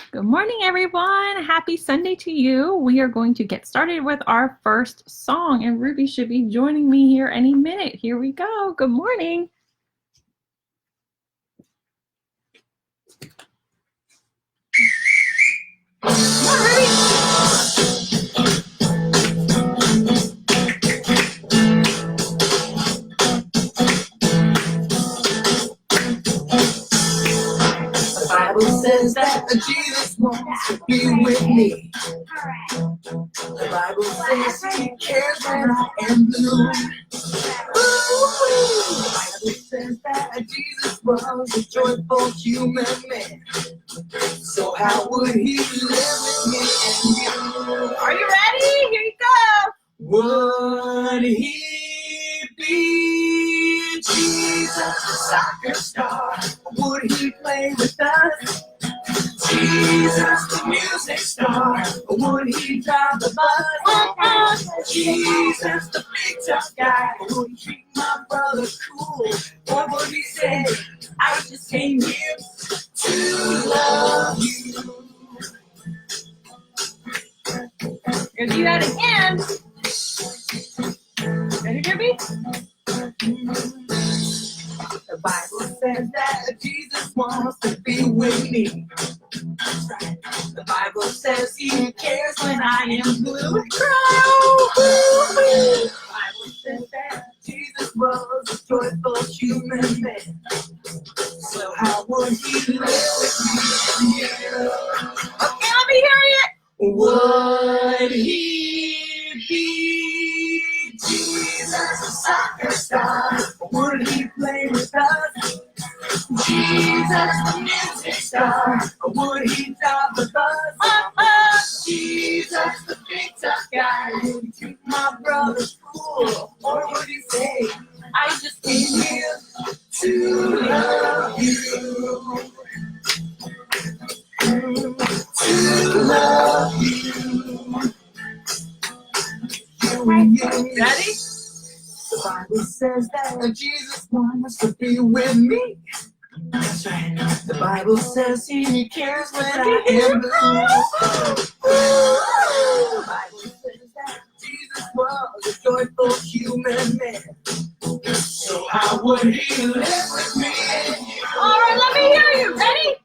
Good morning, everyone. Happy Sunday to you. We are going to get started with our first song, and Ruby should be joining me here any minute. Here we go. Good morning. Come on, Ruby. The Bible says that Jesus wants to be with me. The Bible says He cares when I am blue. The Bible says that Jesus was a joyful human man. So how would He live with me and you? Are you ready? Here you go. Would He be Jesus, a soccer star? Would He play with us? Jesus, the music star, would He drive the bus? Jesus, the big tough guy, would He treat my brother cool? Or would He say, I just came here to love you? We're going to do that again. Ready, Ruby? The Bible says that Jesus wants to be with me. The Bible says He cares when I am blue. The Bible says that Jesus was a joyful human man. So how would He live with me and you? Okay, let me hear it. Would He be Jesus, a soccer star? Would He play with us? Jesus, the music star, would He drive the bus? Jesus, the big tough guy, would He treat my brother cool? Or would He say, I just came here to love you? To love you. Ready? The Bible says that Jesus wants to be with me. That's right. The Bible says He cares when I am blue. The Bible says that Jesus was a joyful human man. So how would He live with me? All right, let me hear you. Ready?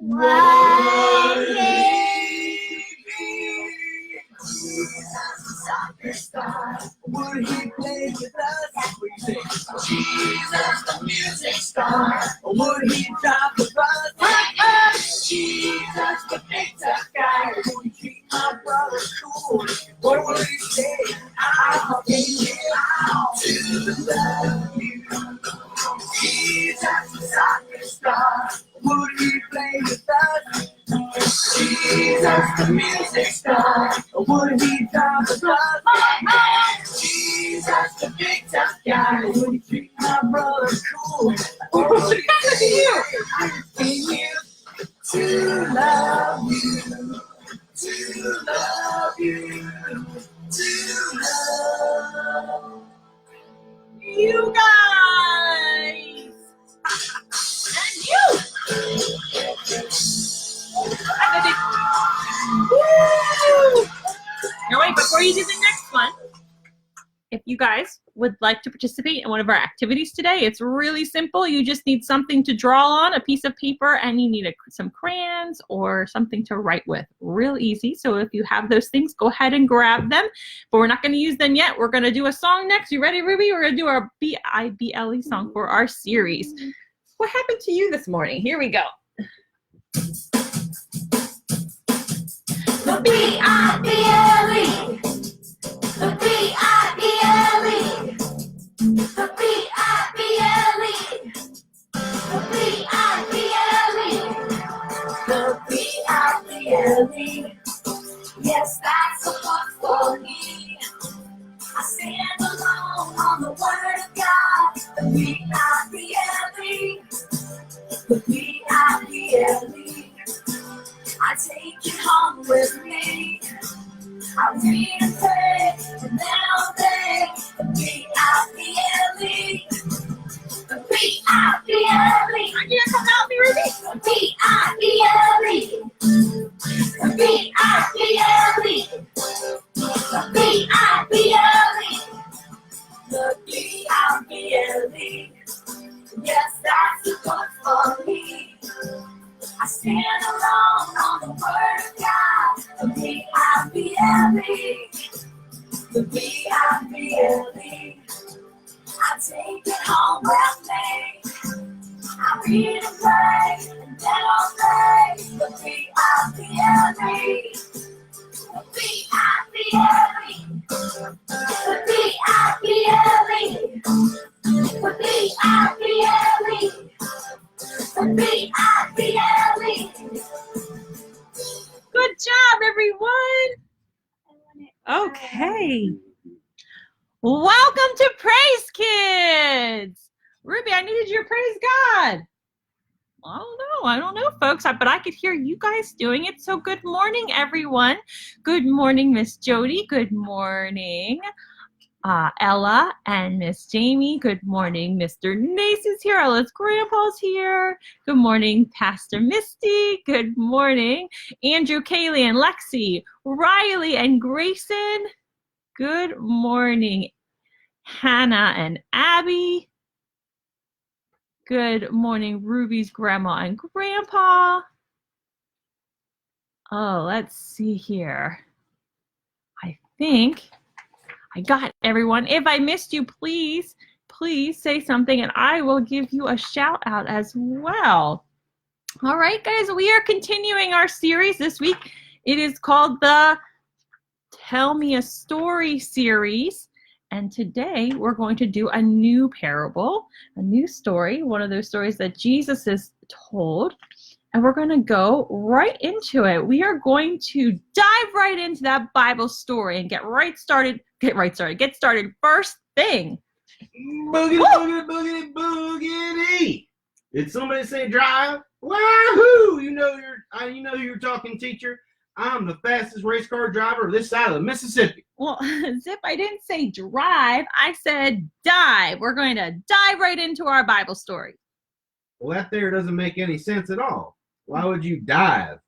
Would He be Jesus, a soccer star? Would He play with us? What do you say? Jesus, the music star, would He drive the bus? Jesus, the big tough guy, would He treat my brother cool? Or would He say, I'll be here to love you? Jesus, the soccer star, would He play with us? Jesus, the music star, would He drive the bus? Jesus, the big tough guy, would He treat my brother cool? Or would He say, I came here to love you, to love you, to love You guys. And you. Woo! Now wait, before you do the next one, if you guys would like to participate in one of our activities today, it's really simple. You just need something to draw on, a piece of paper, and you need some crayons or something to write with. Real easy. So if you have those things, go ahead and grab them. But we're not going to use them yet. We're going to do a song next. You ready, Ruby? We're going to do our B-I-B-L-E song for our series. What happened to you this morning? Here we go. the B-I-B-L-E, the B-I-B-L-E, the B-I-B-L-E, the B-I-B-L-E, the B-I-B-L-E. Yes, that's a book for me. I stand alone on the word of God. The B-I-B-L-E, the B-I-B-L-E. I take it home with me. I read and pray from now day. The B-I-B-L-E, the B-I-B-L-E. I can't come out, me, Ruby. The B-I-B-L-E, along on the word of God. The B-I-B-L-E. The B-I-B-L-E. I take it home with me. I read and pray, and then I'll say the B-I-B-L-E. The B-I-B-L-E. The B-I-B-L-E. The B-I-B-L-E. The B-I-B-L-E. Good job, everyone. Okay. Welcome to Praise Kids. Ruby, I needed you to praise God. I don't know, folks, but I could hear you guys doing it. So good morning, everyone. Good morning, Miss Jody. Good morning, Ella and Miss Jamie. Good morning, Mr. Nace is here. Ella's grandpa's here. Good morning, Pastor Misty. Good morning, Andrew, Kaylee, and Lexi, Riley, and Grayson. Good morning, Hannah and Abby. Good morning, Ruby's grandma and grandpa. Oh, let's see here. I think I got everyone. If I missed you, please say something and I will give you a shout out as well. All right, guys, we are continuing our series this week. It is called the Tell Me a Story series. And today we're going to do a new parable, a new story, one of those stories that Jesus has told. And we're going to go right into it. We are going to dive right into that Bible story and get started first thing. Boogity, boogity, boogity, boogity. Did somebody say drive? Wahoo! You know you're talking, teacher. I'm the fastest race car driver of this side of the Mississippi. Well, Zip, I didn't say drive. I said dive. We're going to dive right into our Bible story. Well, that there doesn't make any sense at all. Why would you dive?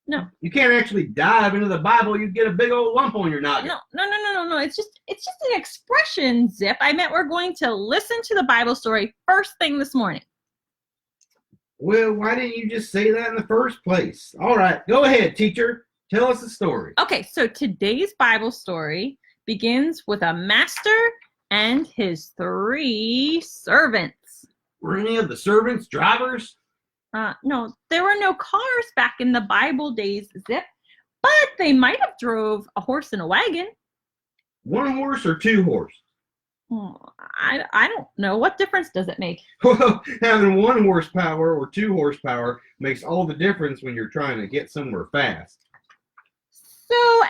No. You can't actually dive into the Bible. You get a big old lump on your noggin. No. It's just an expression, Zip. I meant we're going to listen to the Bible story first thing this morning. Well, why didn't you just say that in the first place? All right, go ahead, teacher. Tell us the story. Okay, so today's Bible story begins with a master and his 3 servants. Were any of the servants drivers? No, there were no cars back in the Bible days, Zip, but they might have drove a horse and a wagon. 1 horse or 2 horse? I don't know. What difference does it make? Well, having 1 horsepower or 2 horsepower makes all the difference when you're trying to get somewhere fast. So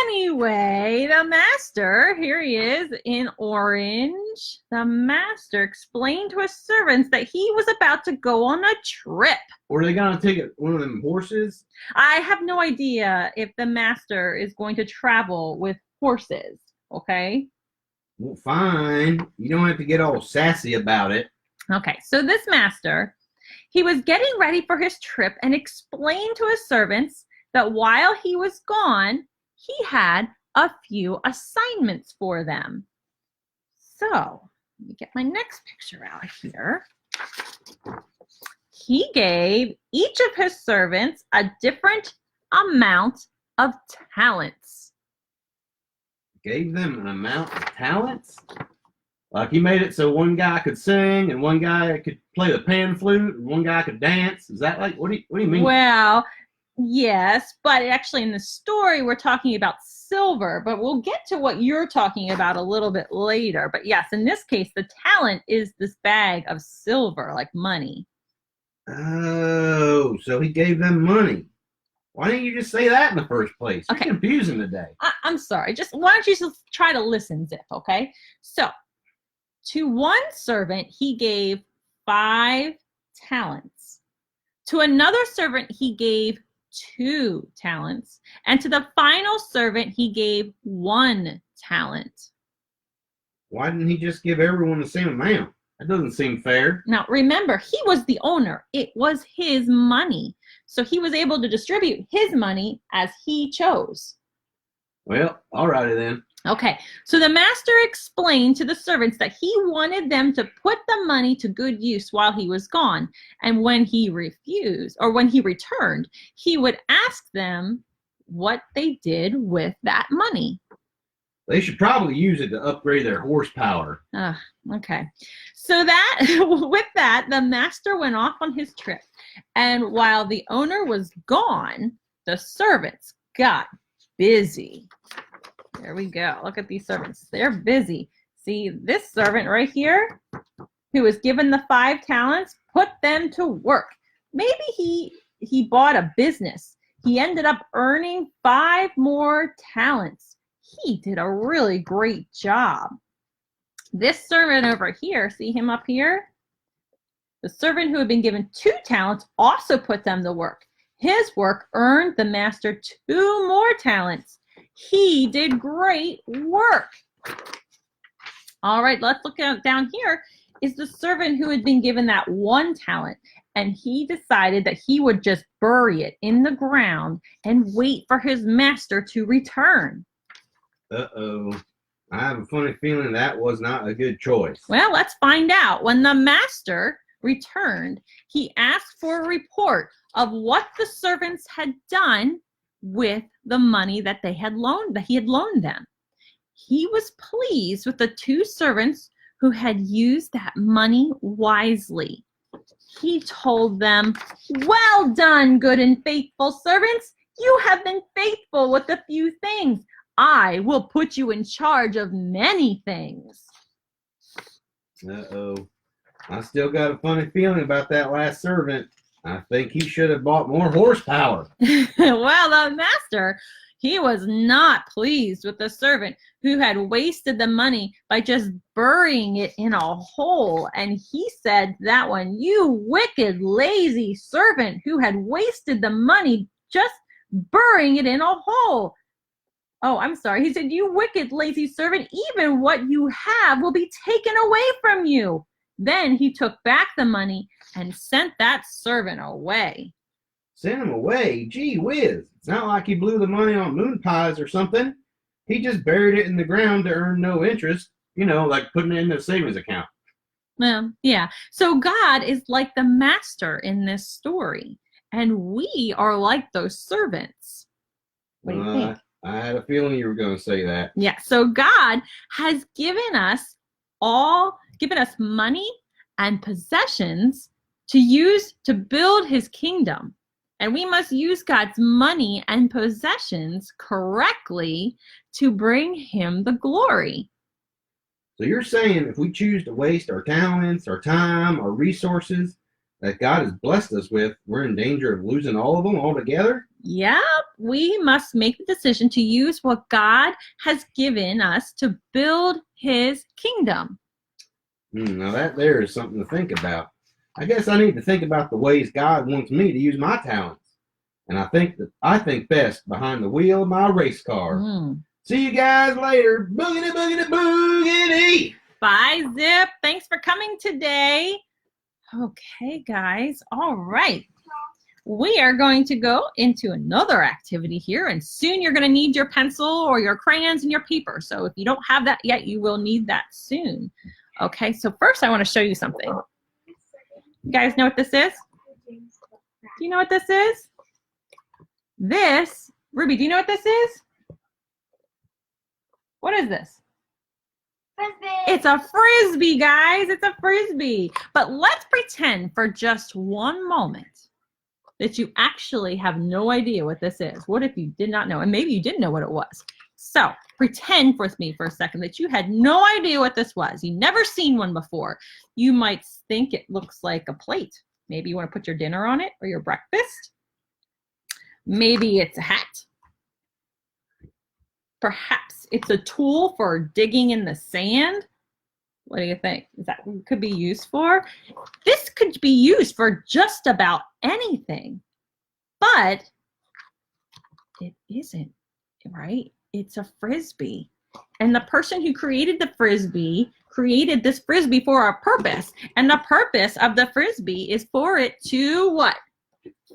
anyway, the master, here he is in orange. The master explained to his servants that he was about to go on a trip. Were they going to take one of them horses? I have no idea if the master is going to travel with horses, okay? Well, fine. You don't have to get all sassy about it. Okay, so this master, he was getting ready for his trip and explained to his servants that while he was gone, he had a few assignments for them. So, let me get my next picture out here. He gave each of his servants a different amount of talents. Gave them an amount of talents? Like he made it so one guy could sing and one guy could play the pan flute and one guy could dance. Is that like, what do you mean? Well, yes, but actually in the story we're talking about silver, but we'll get to what you're talking about a little bit later. But yes, in this case, the talent is this bag of silver, like money. Oh, so he gave them money. Why didn't you just say that in the first place? You're confusing today. I'm sorry. Why don't you just try to listen, Zip, okay? So, to one servant, he gave 5 talents. To another servant, he gave 2 talents. And to the final servant, he gave 1 talent. Why didn't he just give everyone the same amount? That doesn't seem fair. Now, remember, he was the owner. It was his money. So he was able to distribute his money as he chose. Well, all righty then. Okay, so the master explained to the servants that he wanted them to put the money to good use while he was gone. And when he refused, or when he returned, he would ask them what they did with that money. They should probably use it to upgrade their horsepower. Okay. So that, with that, the master went off on his trip. And while the owner was gone, the servants got busy. There we go. Look at these servants. They're busy. See, this servant right here, who was given the 5 talents, put them to work. Maybe he bought a business. He ended up earning 5 more talents. He did a really great job. This servant over here, see him up here? The servant who had been given 2 talents also put them to work. His work earned the master 2 more talents. He did great work. All right, let's look down here. Is the servant who had been given that 1 talent, and he decided that he would just bury it in the ground and wait for his master to return. Uh-oh. I have a funny feeling that was not a good choice. Well, let's find out. When the master returned, he asked for a report of what the servants had done with the money that he had loaned them. He was pleased with the 2 servants who had used that money wisely. He told them, "Well done, good and faithful servants. You have been faithful with a few things. I will put you in charge of many things." Uh-oh. I still got a funny feeling about that last servant. I think he should have bought more horsepower. Well, the master, he was not pleased with the servant who had wasted the money by just burying it in a hole. And he said to that one, "You wicked, lazy servant who had wasted the money just burying it in a hole." Oh, I'm sorry. He said, "You wicked, lazy servant, even what you have will be taken away from you." Then he took back the money and sent that servant away. Sent him away? Gee whiz. It's not like he blew the money on moon pies or something. He just buried it in the ground to earn no interest. You know, like putting it in a savings account. Well, yeah. So God is like the master in this story. And we are like those servants. What do you think? I had a feeling you were going to say that. Yeah. So God has given us money and possessions to use to build his kingdom. And we must use God's money and possessions correctly to bring him the glory. So you're saying if we choose to waste our talents, our time, our resources that God has blessed us with, we're in danger of losing all of them altogether? Yep, we must make the decision to use what God has given us to build his kingdom. Now that there is something to think about. I guess I need to think about the ways God wants me to use my talents. And I think best behind the wheel of my race car. See you guys later. Boogity, boogity, boogity. Bye, Zip. Thanks for coming today. Okay, guys. All right. We are going to go into another activity here, and soon you're going to need your pencil or your crayons and your paper. So if you don't have that yet, you will need that soon. Okay, so first I want to show you something. You guys know what this is? Do you know what this is? This, Ruby, do you know what this is? What is this? Frisbee. It's a Frisbee, guys. It's a Frisbee. But let's pretend for just one moment that you actually have no idea what this is. What if you did not know? And maybe you didn't know what it was. So pretend with me for a second that you had no idea what this was. You've never seen one before. You might think it looks like a plate. Maybe you want to put your dinner on it or your breakfast. Maybe it's a hat. Perhaps it's a tool for digging in the sand. What do you think? Is that what it could be used for? This could be used for just about anything, but it isn't, right? It's a Frisbee. And the person who created the Frisbee created this Frisbee for a purpose. And the purpose of the Frisbee is for it to what?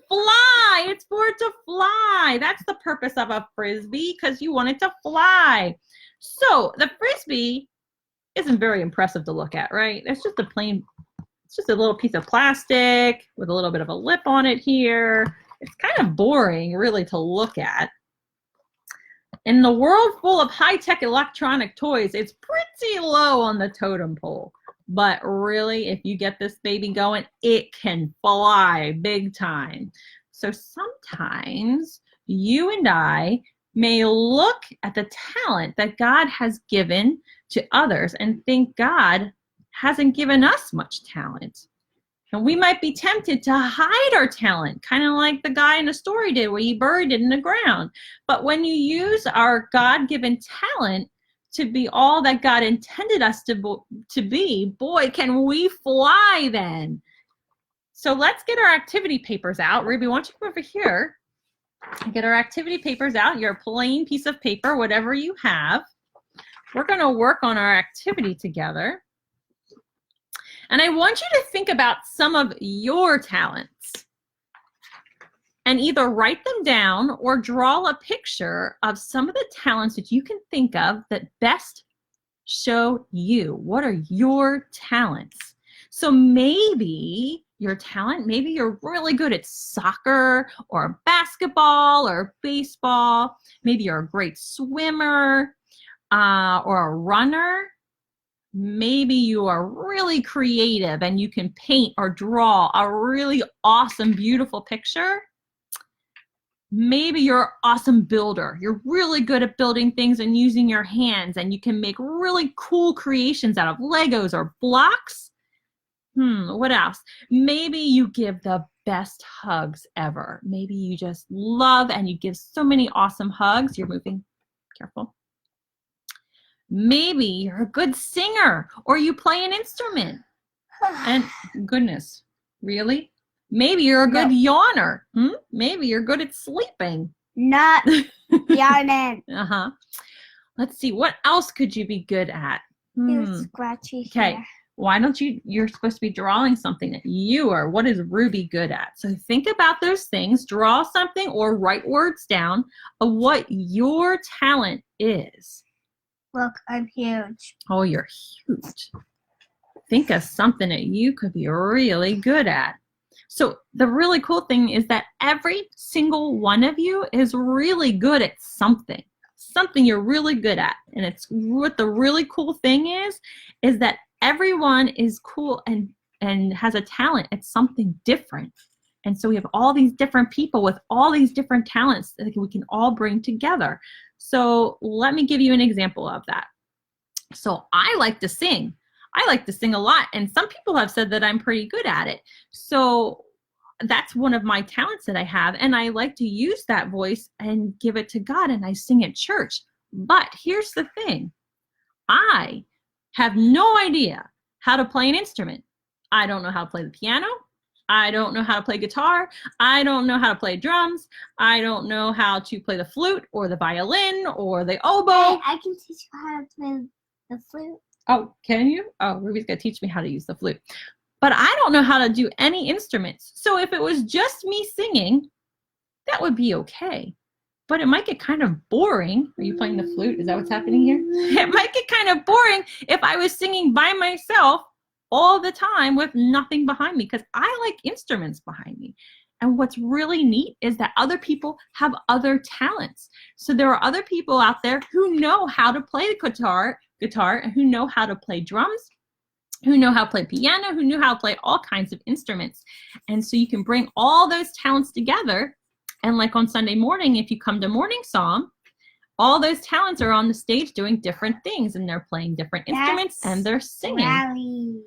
Fly. It's for it to fly. That's the purpose of a Frisbee, because you want it to fly. So the Frisbee isn't very impressive to look at, right? It's just it's just a little piece of plastic with a little bit of a lip on it here. It's kind of boring, really, to look at. In the world full of high-tech electronic toys, it's pretty low on the totem pole. But really, if you get this baby going, it can fly big time. So sometimes you and I may look at the talent that God has given to others and think God hasn't given us much talent. And we might be tempted to hide our talent, kind of like the guy in the story did where he buried it in the ground. But when you use our God-given talent to be all that God intended us to be, boy, can we fly then. So let's get our activity papers out. Ruby, why don't you come over here? Get our activity papers out, your plain piece of paper, whatever you have. We're going to work on our activity together. And I want you to think about some of your talents and either write them down or draw a picture of some of the talents that you can think of that best show you. What are your talents? So maybe your talent, maybe you're really good at soccer or basketball or baseball. Maybe you're a great swimmer or a runner. Maybe you are really creative and you can paint or draw a really awesome, beautiful picture. Maybe you're an awesome builder. You're really good at building things and using your hands, and you can make really cool creations out of Legos or blocks. What else? Maybe you give the best hugs ever. Maybe you just love and you give so many awesome hugs. You're moving. Careful. Maybe you're a good singer or you play an instrument. And goodness, really? Maybe you're a good yawner. Maybe you're good at sleeping. Not yawning. Let's see, what else could you be good at? You're scratchy Okay, hair. why don't you're supposed to be drawing something that you are. What is Ruby good at? So think about those things, draw something or write words down of what your talent is. Look, I'm huge. Oh, you're huge. Think of something that you could be really good at. So the really cool thing is that every single one of you is really good at something you're really good at. And it's what the really cool thing is that everyone is cool and has a talent at something different. And so we have all these different people with all these different talents that we can all bring together. So let me give you an example of that. So I like to sing. I like to sing a lot, and some people have said that I'm pretty good at it. So that's one of my talents that I have, and I like to use that voice and give it to God, and I sing at church. But here's the thing. I have no idea how to play an instrument. I don't know how to play the piano. I don't know how to play guitar. I don't know how to play drums. I don't know how to play the flute or the violin or the oboe. Hey, I can teach you how to play the flute. Oh, can you? Oh, Ruby's going to teach me how to use the flute. But I don't know how to do any instruments. So if it was just me singing, that would be okay. But it might get kind of boring. Are you playing the flute? Is that what's happening here? It might get kind of boring if I was singing by myself all the time with nothing behind me, because I like instruments behind me. And what's really neat is that other people have other talents. So there are other people out there who know how to play the guitar, and who know how to play drums, who know how to play piano, who know how to play all kinds of instruments. And so you can bring all those talents together. And like on Sunday morning, if you come to morning psalm, all those talents are on the stage doing different things, and they're playing different instruments and they're singing. Rally.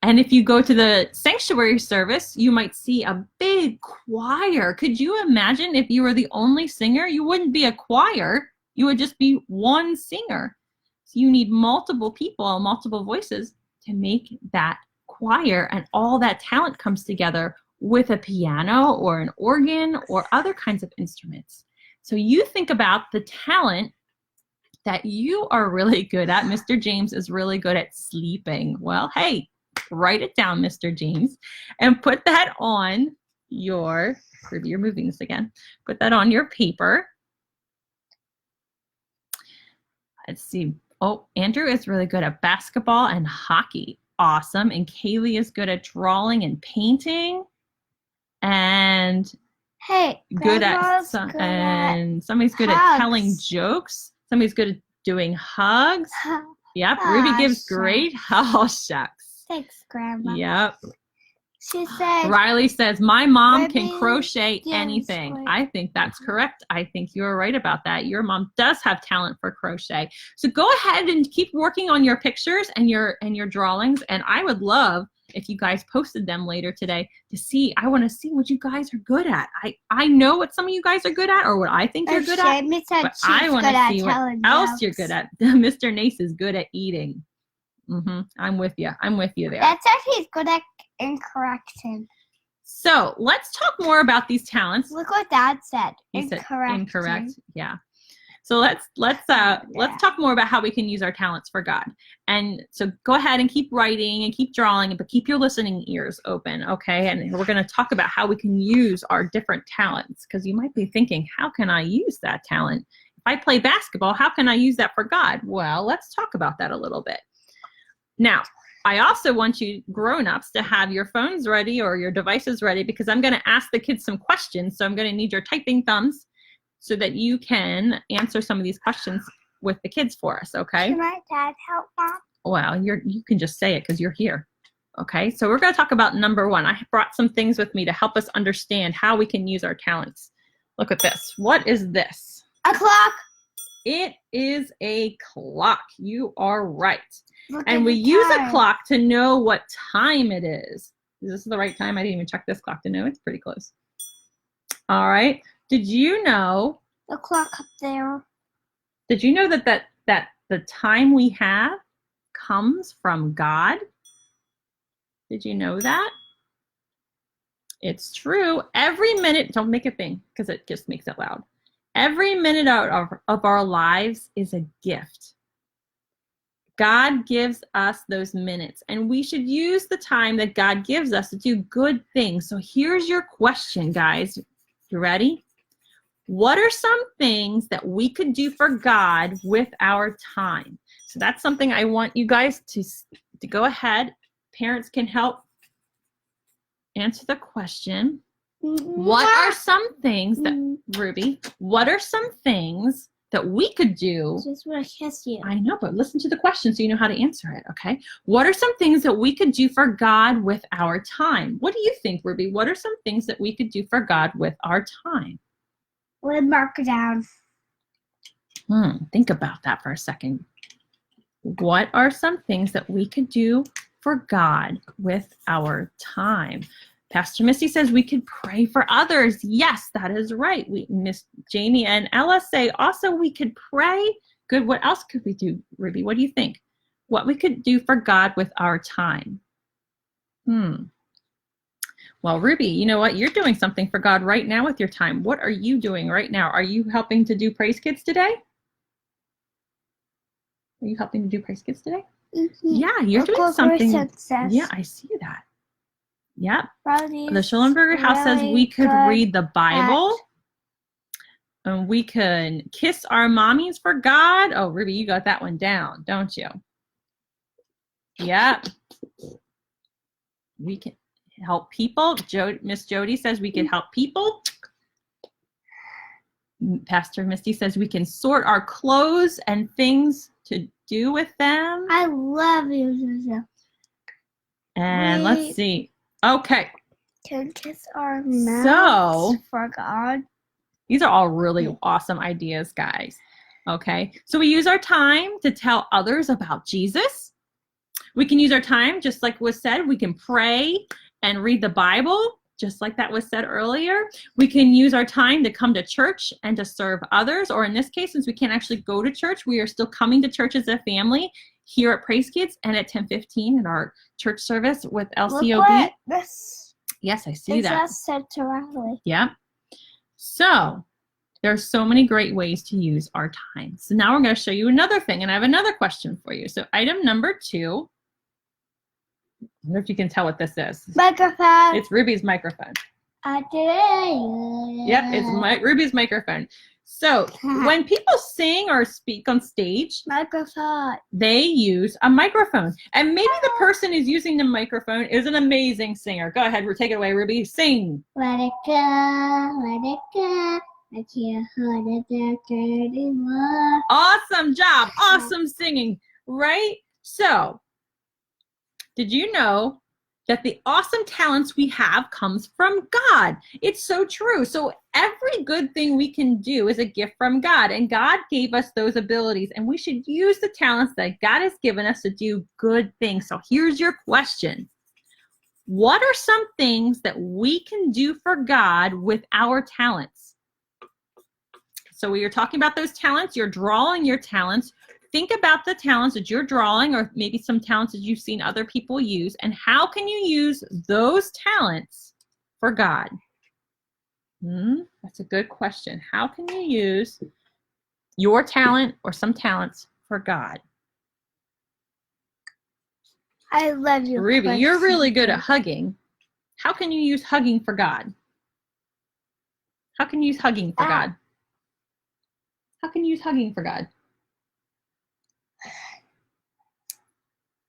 And if you go to the sanctuary service, you might see a big choir. Could you imagine if you were the only singer? You wouldn't be a choir. You would just be one singer. So you need multiple people, multiple voices to make that choir, and all that talent comes together with a piano or an organ or other kinds of instruments. So you think about the talent that you are really good at. Mr. James is really good at sleeping. Well, hey, write it down, Mr. James, and put that on Ruby, you're moving this again. Put that on your paper. Let's see. Oh, Andrew is really good at basketball and hockey. Awesome. And Kaylee is good at drawing and painting. And Hey, good at Grandma's some, good and somebody's good at hugs. telling jokes. Somebody's good at doing hugs. at Yep. Aw, Ruby gives shucks. great oh shucks. Thanks, Grandma. Yep. She said, Riley says, my mom can Ruby crochet gives anything. great- I think that's correct. I think you're right about that. Your mom does have talent for crochet. So go ahead and keep working on your pictures and your drawings. And I would love if you guys posted them later today to see. I want to see what you guys are good at. I know what some of you guys are good at, or what I think you're good at. Jamie said But she's I want good to at see what telling else jokes. you're good at. Mr. Nace is good at eating. I'm with you. I'm with you there. That's actually he's good at incorrecting. So let's talk more about these talents. Look what Dad said. He said Incorrecting. incorrect. Yeah. So let's talk more about how we can use our talents for God. And so go ahead and keep writing and keep drawing, but keep your listening ears open, okay? And we're going to talk about how we can use our different talents, because you might be thinking, how can I use that talent? If I play basketball, how can I use that for God? Well, let's talk about that a little bit. Now, I also want you grown-ups to have your phones ready or your devices ready, because I'm going to ask the kids some questions. So I'm going to need your typing thumbs so that you can answer some of these questions with the kids for us, okay? Can my dad help, Mom? Well, you can just say it because you're here. Okay, so we're going to talk about number one. I brought some things with me to help us understand how we can use our talents. Look at this. What is this? A clock. It is a clock. You are right. Look And at we the use a time. clock to know what time it is. Is this the right time? I didn't even check this clock to know. It's pretty close. All right. Did you know The clock up there. that the time we have comes from God? Did you know that? It's true. Every minute, don't make a thing because it just makes it loud. Every minute of our lives is a gift. God gives us those minutes, and we should use the time that God gives us to do good things. So here's your question, guys. You ready? What are some things that we could do for God with our time? So that's something I want you guys to go ahead. Parents can help answer the question. What are some things that, Ruby, what are some things that we could do? Just want to kiss you. I know, but listen to the question so you know how to answer it, okay? What are some things that we could do for God with our time? What do you think, Ruby? What are some things that we could do for God with our time? We'll mark it down. Think about that for a second. What are some things that we could do for God with our time? Pastor Misty says we could pray for others. Yes, that is right. Miss Jamie and Ella say also we could pray. Good. What else could we do, Ruby? What do you think? What we could do for God with our time? Well, Ruby, you know what? You're doing something for God right now with your time. What are you doing right now? Are you helping to do Praise Kids today? Are you helping to do Praise Kids today? Yeah, you're Look doing what something. Kristen says. Yeah, I see that. Yep. Brownie's The Schellenberger house says we really could good read the Bible. And we can kiss our mommies for God. Oh, Ruby, you got that one down, don't you? Yep. We can help people. Miss Jody says we can help people. Pastor Misty says we can sort our clothes and things to do with them. I love you, Zuzu. And We let's see. Okay. can kiss our mouths for God. These are all really awesome ideas, guys. Okay. So we use our time to tell others about Jesus. We can use our time, just like was said, we can pray and read the Bible, just like that was said earlier. We can use our time to come to church and to serve others, or in this case, since we can't actually go to church, we are still coming to church as a family here at Praise Kids and at 10:15 at our church service with LCOB. Look what this Yes, I see that. just said to Riley. Yeah. So there's so many great ways to use our time. So now we're going to show you another thing, and I have another question for you. So item number 2. I wonder if you can tell what this is. Microphone. It's Ruby's microphone. Yep, it's Ruby's microphone. So when people sing or speak on stage, Microphone. they use a microphone. And maybe the person who's using the microphone is an amazing singer. Go ahead, take it away, Ruby. Sing. Let it go, let it go. I can't hold it back anymore. Awesome job. Awesome singing, right? So, did you know that the awesome talents we have comes from God? It's so true. So every good thing we can do is a gift from God, and God gave us those abilities, and we should use the talents that God has given us to do good things. So here's your question. What are some things that we can do for God with our talents? So when you're talking about those talents, you're drawing your talents. Think about the talents that you're drawing, or maybe some talents that you've seen other people use, and how can you use those talents for God? That's a good question. How can you use your talent or some talents for God? I love you. Ruby, you're really good at hugging. How can you use hugging for God? How can you use hugging for God? How can you use hugging for God?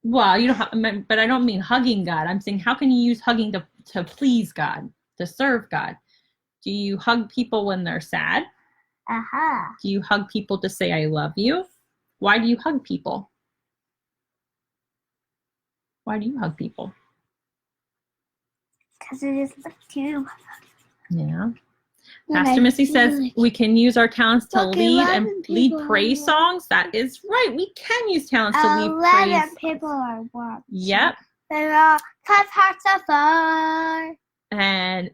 Well, you don't have, but I don't mean hugging God. I'm saying, how can you use hugging to please God, to serve God? Do you hug people when they're sad? Do you hug people to say, I love you? Why do you hug people? Why do you hug people? Because it is the cute. Yeah. Pastor Missy says we can use our talents to lead praise songs. That is right. We can use talents to lead praise. 11 people are watching. Yep. They're all cut hearts of fire. And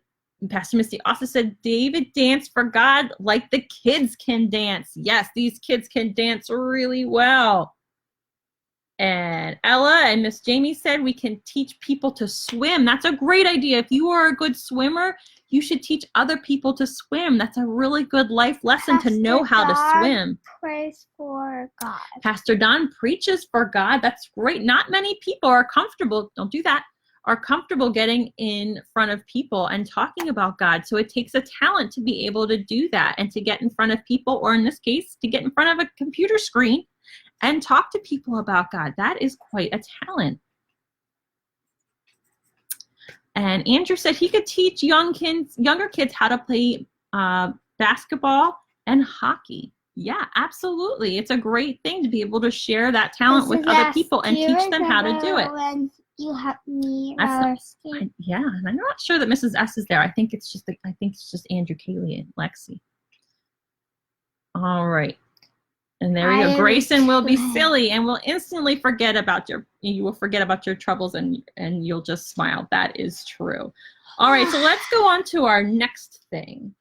Pastor Missy also said David danced for God like the kids can dance. Yes, these kids can dance really well. And Ella and Miss Jamie said we can teach people to swim. That's a great idea. If you are a good swimmer, you should teach other people to swim. That's a really good life lesson to know how to swim. Praise for God. Pastor Don preaches for God. That's great. Not many people are comfortable, don't do that, are comfortable getting in front of people and talking about God. So it takes a talent to be able to do that and to get in front of people, or in this case, to get in front of a computer screen and talk to people about God. That is quite a talent. And Andrew said he could teach younger kids how to play basketball and hockey. Yeah, absolutely. It's a great thing to be able to share that talent with other people and teach them how to do it. When you help me, yeah, and I'm not sure that Mrs. S is there. I think it's just Andrew, Kaylee, and Lexi. All right. And there we go. Grayson will be silly and will instantly forget about your troubles, and you'll just smile. That is true. All right, so let's go on to our next thing.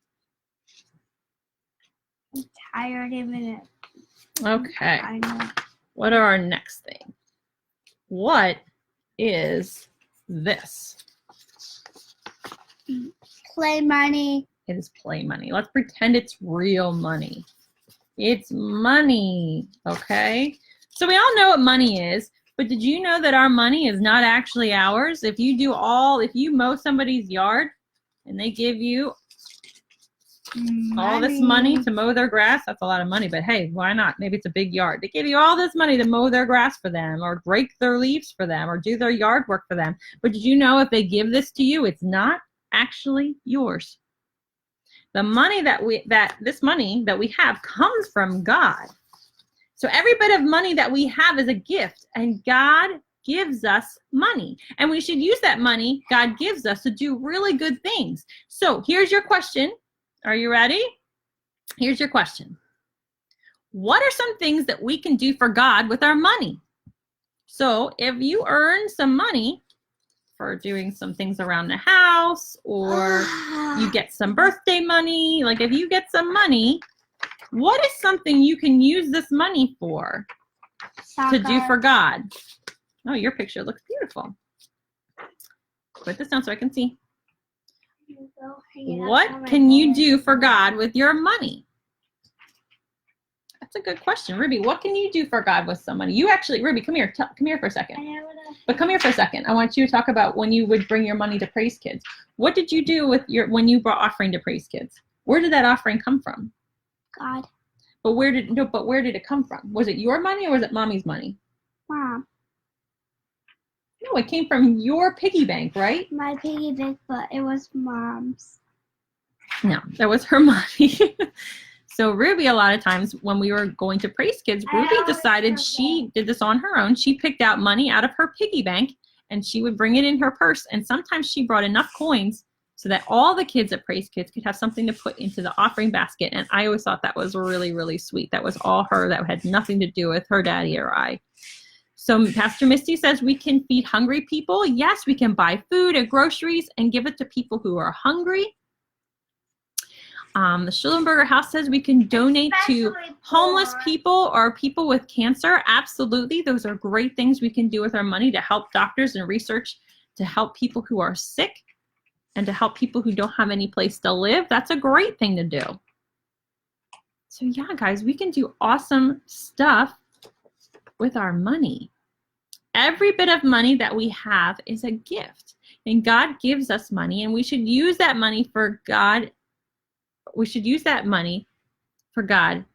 I'm tired of it. Okay. I know. What are our next thing? What is this? Play money. It is play money. Let's pretend it's real money. It's money, okay? So we all know what money is, but did you know that our money is not actually ours? If you mow somebody's yard and they give you all this money to mow their grass, that's a lot of money, but hey, why not? Maybe it's a big yard. They give you all this money to mow their grass for them, or rake their leaves for them, or do their yard work for them. But did you know if they give this to you, it's not actually yours? The money this money that we have comes from God. So every bit of money that we have is a gift, and God gives us money. And we should use that money God gives us to do really good things. So here's your question. Are you ready? Here's your question. What are some things that we can do for God with our money? So if you earn some money for doing some things around the house, or you get some birthday money, like if you get some money, what is something you can use this money for to do for God? Oh, your picture looks beautiful. Put this down so I can see. What can you do for God with your money? That's a good question. Ruby, what can you do for God with some money? You actually, Ruby, come here. Come here for a second. But come here for a second. I want you to talk about when you would bring your money to Praise Kids. What did you do with when you brought offering to Praise Kids? Where did that offering come from? God. But where did it come from? Was it your money or was it Mommy's money? Mom. No, it came from your piggy bank, right? My piggy bank, but it was Mom's. No, that was her money. So Ruby, a lot of times when we were going to Praise Kids, Ruby decided she did this on her own. She picked out money out of her piggy bank and she would bring it in her purse. And sometimes she brought enough coins so that all the kids at Praise Kids could have something to put into the offering basket. And I always thought that was really, really sweet. That was all her. That had nothing to do with her daddy or I. So Pastor Misty says we can feed hungry people. Yes, we can buy food and groceries and give it to people who are hungry. The Schulenberger House says we can donate to homeless people or people with cancer. Absolutely. Those are great things we can do with our money to help doctors and research, to help people who are sick, and to help people who don't have any place to live. That's a great thing to do. So yeah, guys, we can do awesome stuff with our money. Every bit of money that we have is a gift. And God gives us money, and we should use that money for God. We should use that money for God,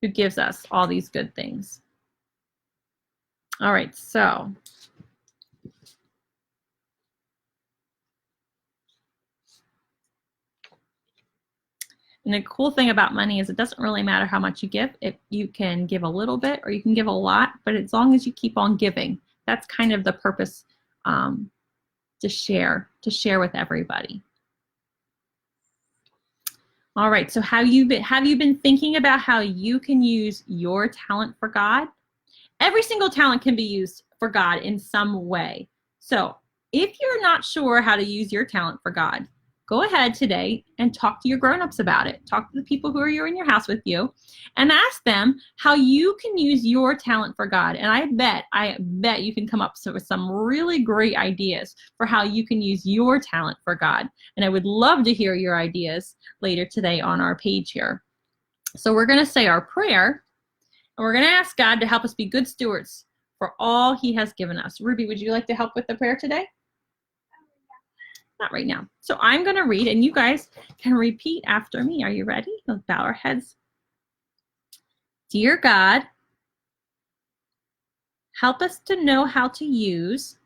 who gives us all these good things. All right, so and the cool thing about money is it doesn't really matter how much you give. If you can give a little bit or you can give a lot, but as long as you keep on giving, that's kind of the purpose, to share with everybody. All right, so have you been thinking about how you can use your talent for God? Every single talent can be used for God in some way. So if you're not sure how to use your talent for God, go ahead today and talk to your grown-ups about it. Talk to the people who are in your house with you and ask them how you can use your talent for God. And I bet you can come up with some really great ideas for how you can use your talent for God. And I would love to hear your ideas later today on our page here. So we're going to say our prayer, and we're going to ask God to help us be good stewards for all he has given us. Ruby, would you like to help with the prayer today? Not right now. So I'm going to read, and you guys can repeat after me. Are you ready? Let's bow our heads. Dear God, help us to know how to use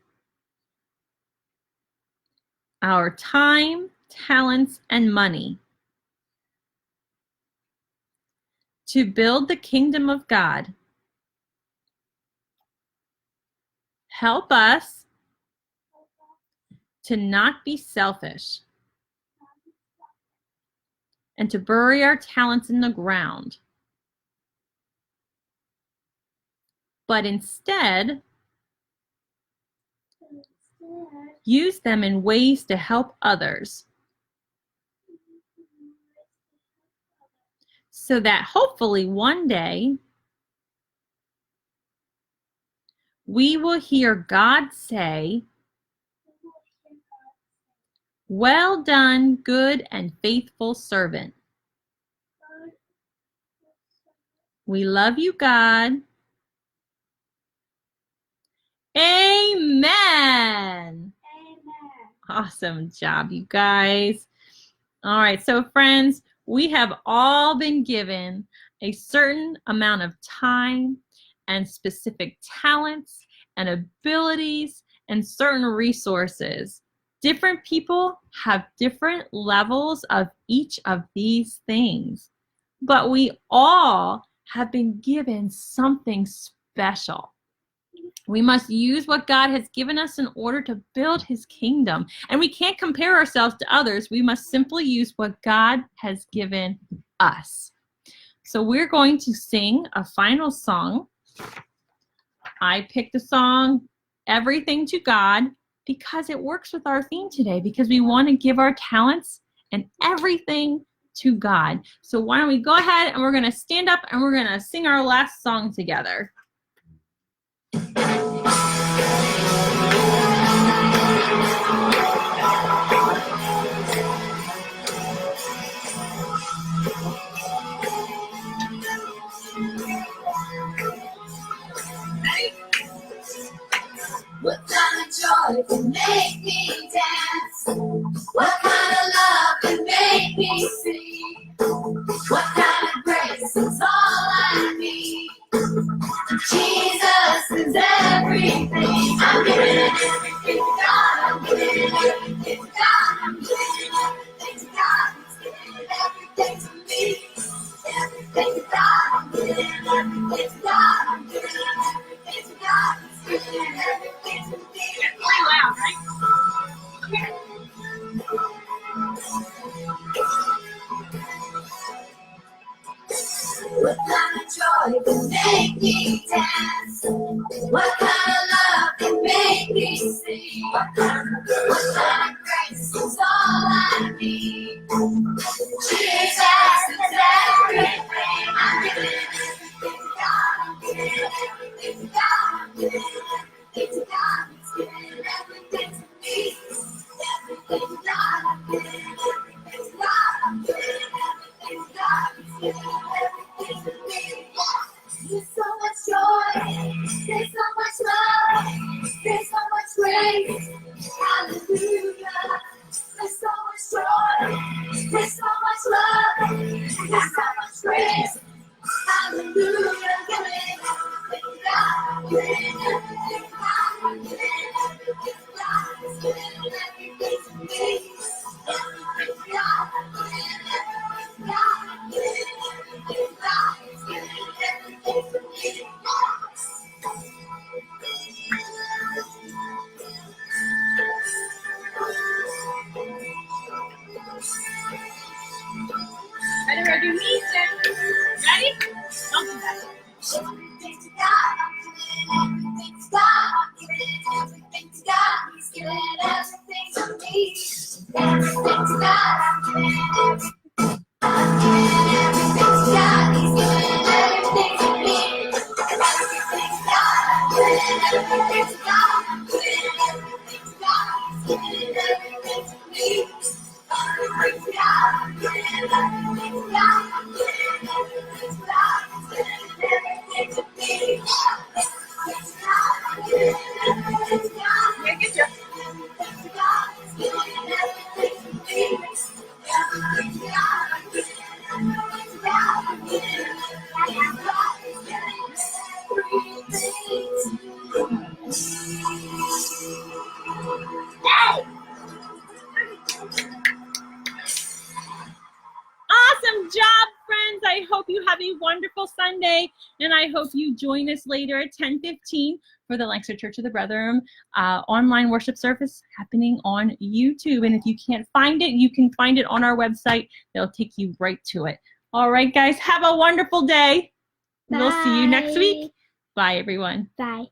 our time, talents, and money to build the kingdom of God. Help us to not be selfish and to bury our talents in the ground, but instead use them in ways to help others so that hopefully one day we will hear God say, "Well done, good and faithful servant." We love you, God. Amen. Amen. Awesome job, you guys. All right, so friends, we have all been given a certain amount of time and specific talents and abilities and certain resources. Different people have different levels of each of these things, but we all have been given something special. We must use what God has given us in order to build his kingdom. And we can't compare ourselves to others. We must simply use what God has given us. So we're going to sing a final song. I picked the song, Everything to God, because it works with our theme today, because we want to give our talents and everything to God. So why don't we go ahead and we're going to stand up and we're going to sing our last song together. joy can make me dance? What kind of love can make me sing? What kind of grace is all I need? Jesus is everything. I'm giving everything to God. I'm giving everything to God. I'm giving everything to God. He's giving everything to me. Everything to God. I'm giving everything to God. I'm giving everything to God. He's giving everything to me. It's really loud, right? What kind of joy can make me dance? What kind of love can make me sing? What kind of grace is all I need? Jesus is everything. I'm giving everything to God. I'm giving everything to God. I'm giving everything to God. He's giving everything to me. Everything to God. I'm giving everything to God. I'm giving everything to God. He's giving everything to me. There's so much joy. There's so much love. There's so much grace. Hallelujah. There's so much joy. There's so much love. There's so much grace. Hallelujah. Give it everything to God. Give it everything to God. Give it everything to God. Give it everything to me. Everything to God. Give it everything to God. Give it everything to God. Give it everything to me. Better do me, Jen. Ready? Don't do that. Everything to God, I'm giving everything to God, I'm giving everything to God, He's giving everything to me. Everything to God, I'm giving everything. I'm giving everything to God, He's giving everything to me. Everything to God, I'm giving everything to God, I'm giving everything to God, He's giving everything to me. Everything to God, I'm giving everything to God, I'm giving everything to God, He's giving everything to me. Everything to God, I'm giving everything to God. Yeah, get you. Everything to God, He's giving everything to me. Everything to God, I'm giving everything to God, I'm giving everything to God, He's giving everything to me. Hey! Awesome job, friends. I hope you have a wonderful Sunday, and I hope you join us later at 10:15 for the Lancaster Church of the Brethren online worship service happening on YouTube. And if you can't find it, you can find it on our website. They'll take you right to it. All right, guys, have a wonderful day. We'll see you next week. Bye, everyone. Bye.